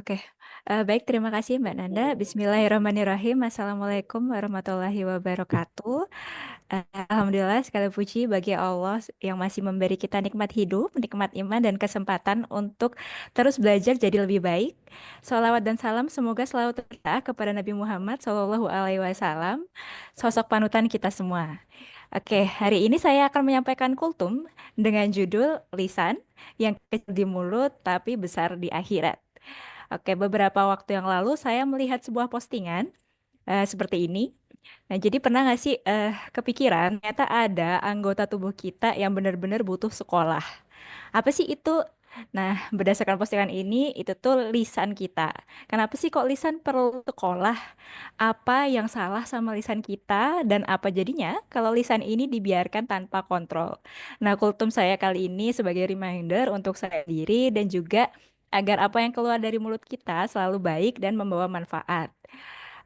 Oke, baik terima kasih Mbak Nanda. Bismillahirrahmanirrahim. Assalamualaikum warahmatullahi wabarakatuh. Alhamdulillah segala puji bagi Allah yang masih memberi kita nikmat hidup, nikmat iman dan kesempatan untuk terus belajar jadi lebih baik. Salawat dan salam semoga selalu tercurah kepada Nabi Muhammad SAW, sosok panutan kita semua. Oke, hari ini saya akan menyampaikan kultum dengan judul Lisan yang kecil di mulut tapi besar di akhirat. Oke, beberapa waktu yang lalu saya melihat sebuah postingan seperti ini. Nah, jadi pernah nggak sih kepikiran ternyata ada anggota tubuh kita yang benar-benar butuh sekolah. Apa sih itu? Nah, berdasarkan postingan ini, itu tuh lisan kita. Kenapa sih kok lisan perlu sekolah? Apa yang salah sama lisan kita dan apa jadinya kalau lisan ini dibiarkan tanpa kontrol? Nah, kultum saya kali ini sebagai reminder untuk saya diri dan juga agar apa yang keluar dari mulut kita selalu baik dan membawa manfaat.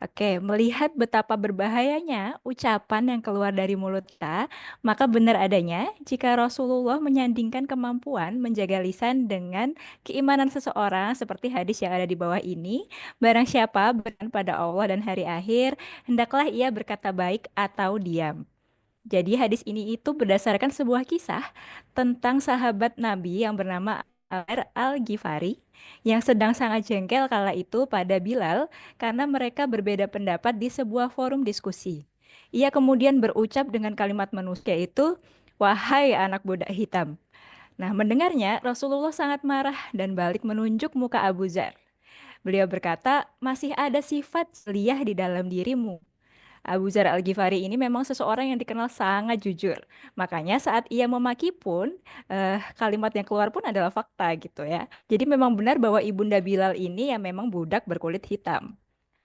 Oke, melihat betapa berbahayanya ucapan yang keluar dari mulut kita, maka benar adanya jika Rasulullah menyandingkan kemampuan menjaga lisan dengan keimanan seseorang seperti hadis yang ada di bawah ini. Barang siapa beriman pada Allah dan hari akhir, hendaklah ia berkata baik atau diam. Jadi hadis ini itu berdasarkan sebuah kisah tentang sahabat Nabi yang bernama Al-Ghifari yang sedang sangat jengkel kala itu pada Bilal karena mereka berbeda pendapat di sebuah forum diskusi. Ia kemudian berucap dengan kalimat manusia itu, "Wahai anak budak hitam." Nah, mendengarnya Rasulullah sangat marah dan balik menunjuk muka Abu Zar. Beliau berkata, "Masih ada sifat liah di dalam dirimu." Abu Zar Al-Ghifari ini memang seseorang yang dikenal sangat jujur. Makanya saat ia memaki pun, kalimat yang keluar pun adalah fakta gitu ya. Jadi memang benar bahwa Ibunda Bilal ini ya memang budak berkulit hitam.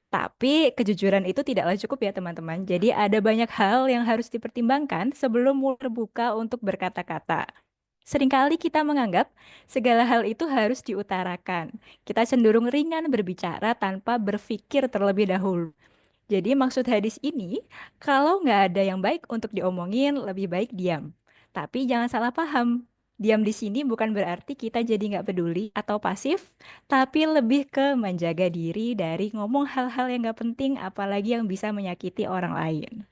Tapi kejujuran itu tidaklah cukup ya teman-teman. Jadi ada banyak hal yang harus dipertimbangkan sebelum mulai terbuka untuk berkata-kata. Seringkali kita menganggap segala hal itu harus diutarakan. Kita cenderung ringan berbicara tanpa berpikir terlebih dahulu. Jadi maksud hadis ini, kalau nggak ada yang baik untuk diomongin, lebih baik diam. Tapi jangan salah paham. Diam di sini bukan berarti kita jadi nggak peduli atau pasif, tapi lebih ke menjaga diri dari ngomong hal-hal yang nggak penting, apalagi yang bisa menyakiti orang lain.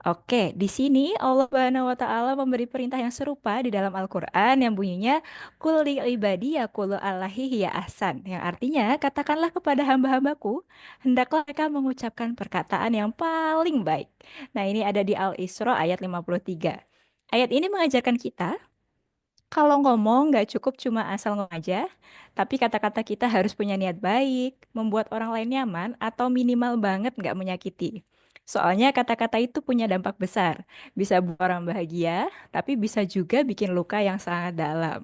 Oke, di sini Allah Subhanahu wa taala memberi perintah yang serupa di dalam Al-Qur'an yang bunyinya Qul li ibadi yaqulu Allahi hiya ahsan, yang artinya katakanlah kepada hamba-hambaku hendaklah mereka mengucapkan perkataan yang paling baik. Nah, ini ada di Al-Isra ayat 53. Ayat ini mengajarkan kita kalau ngomong nggak cukup cuma asal ngomong aja, tapi kata-kata kita harus punya niat baik, membuat orang lain nyaman, atau minimal banget nggak menyakiti. Soalnya kata-kata itu punya dampak besar. Bisa buat orang bahagia, tapi bisa juga bikin luka yang sangat dalam.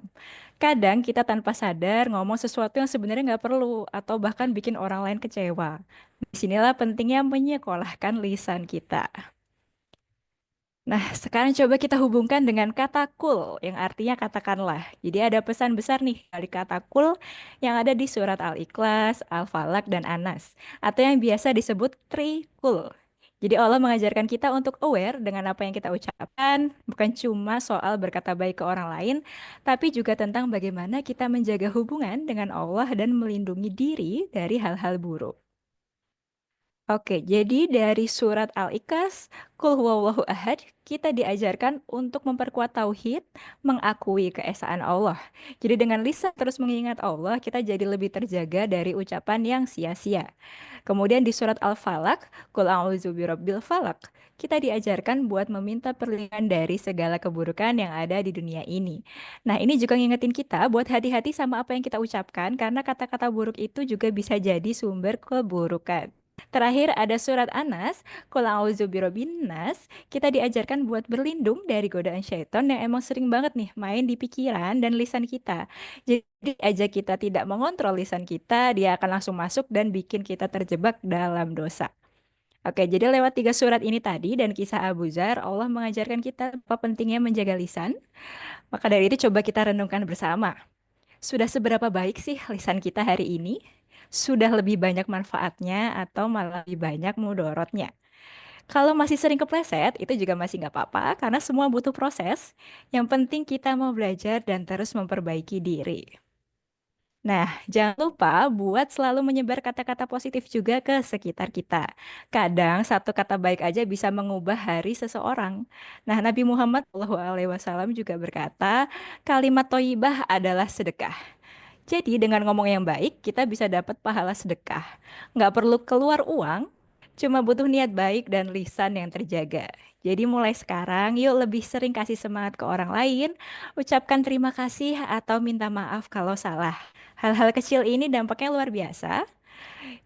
Kadang kita tanpa sadar ngomong sesuatu yang sebenarnya nggak perlu, atau bahkan bikin orang lain kecewa. Disinilah pentingnya menyekolahkan lisan kita. Nah, sekarang coba kita hubungkan dengan kata kul yang artinya katakanlah. Jadi ada pesan besar nih dari kata kul yang ada di surat Al-Ikhlas, Al-Falaq, dan Anas. Atau yang biasa disebut trikul. Jadi Allah mengajarkan kita untuk aware dengan apa yang kita ucapkan, bukan cuma soal berkata baik ke orang lain, tapi juga tentang bagaimana kita menjaga hubungan dengan Allah dan melindungi diri dari hal-hal buruk. Oke, jadi dari surat Al-Ikhlas, Qul huwallahu ahad, kita diajarkan untuk memperkuat tauhid, mengakui keesaan Allah. Jadi dengan lisan terus mengingat Allah, kita jadi lebih terjaga dari ucapan yang sia-sia. Kemudian di surat Al-Falaq, Qul a'udzu birabbil falaq, kita diajarkan buat meminta perlindungan dari segala keburukan yang ada di dunia ini. Nah, ini juga ngingetin kita buat hati-hati sama apa yang kita ucapkan, karena kata-kata buruk itu juga bisa jadi sumber keburukan. Terakhir ada surat Anas, Qul a'udzu birabbin nas. Kita diajarkan buat berlindung dari godaan syaitan yang emang sering banget nih main di pikiran dan lisan kita. Jadi aja kita tidak mengontrol lisan kita, dia akan langsung masuk dan bikin kita terjebak dalam dosa. Oke, jadi lewat tiga surat ini tadi dan kisah Abu Zar, Allah mengajarkan kita apa pentingnya menjaga lisan. Maka dari itu coba kita renungkan bersama. Sudah seberapa baik sih lisan kita hari ini? Sudah lebih banyak manfaatnya atau malah lebih banyak mudorotnya? Kalau masih sering kepleset, itu juga masih nggak apa-apa karena semua butuh proses. Yang penting kita mau belajar dan terus memperbaiki diri. Nah, jangan lupa buat selalu menyebar kata-kata positif juga ke sekitar kita. Kadang satu kata baik aja bisa mengubah hari seseorang. Nah, Nabi Muhammad SAW juga berkata, kalimat thoyyibah adalah sedekah. Jadi dengan ngomong yang baik, kita bisa dapat pahala sedekah. Nggak perlu keluar uang, cuma butuh niat baik dan lisan yang terjaga. Jadi mulai sekarang, yuk lebih sering kasih semangat ke orang lain, ucapkan terima kasih atau minta maaf kalau salah. Hal-hal kecil ini dampaknya luar biasa.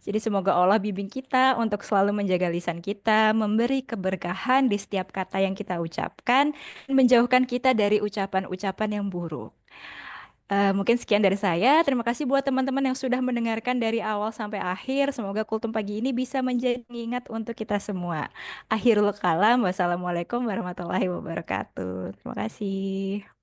Jadi semoga Allah bimbing kita untuk selalu menjaga lisan kita, memberi keberkahan di setiap kata yang kita ucapkan, dan menjauhkan kita dari ucapan-ucapan yang buruk. Mungkin sekian dari saya. Terima kasih buat teman-teman yang sudah mendengarkan dari awal sampai akhir. Semoga Kultum pagi ini bisa menjadi pengingat untuk kita semua. Akhirul kalam. Wassalamualaikum warahmatullahi wabarakatuh. Terima kasih.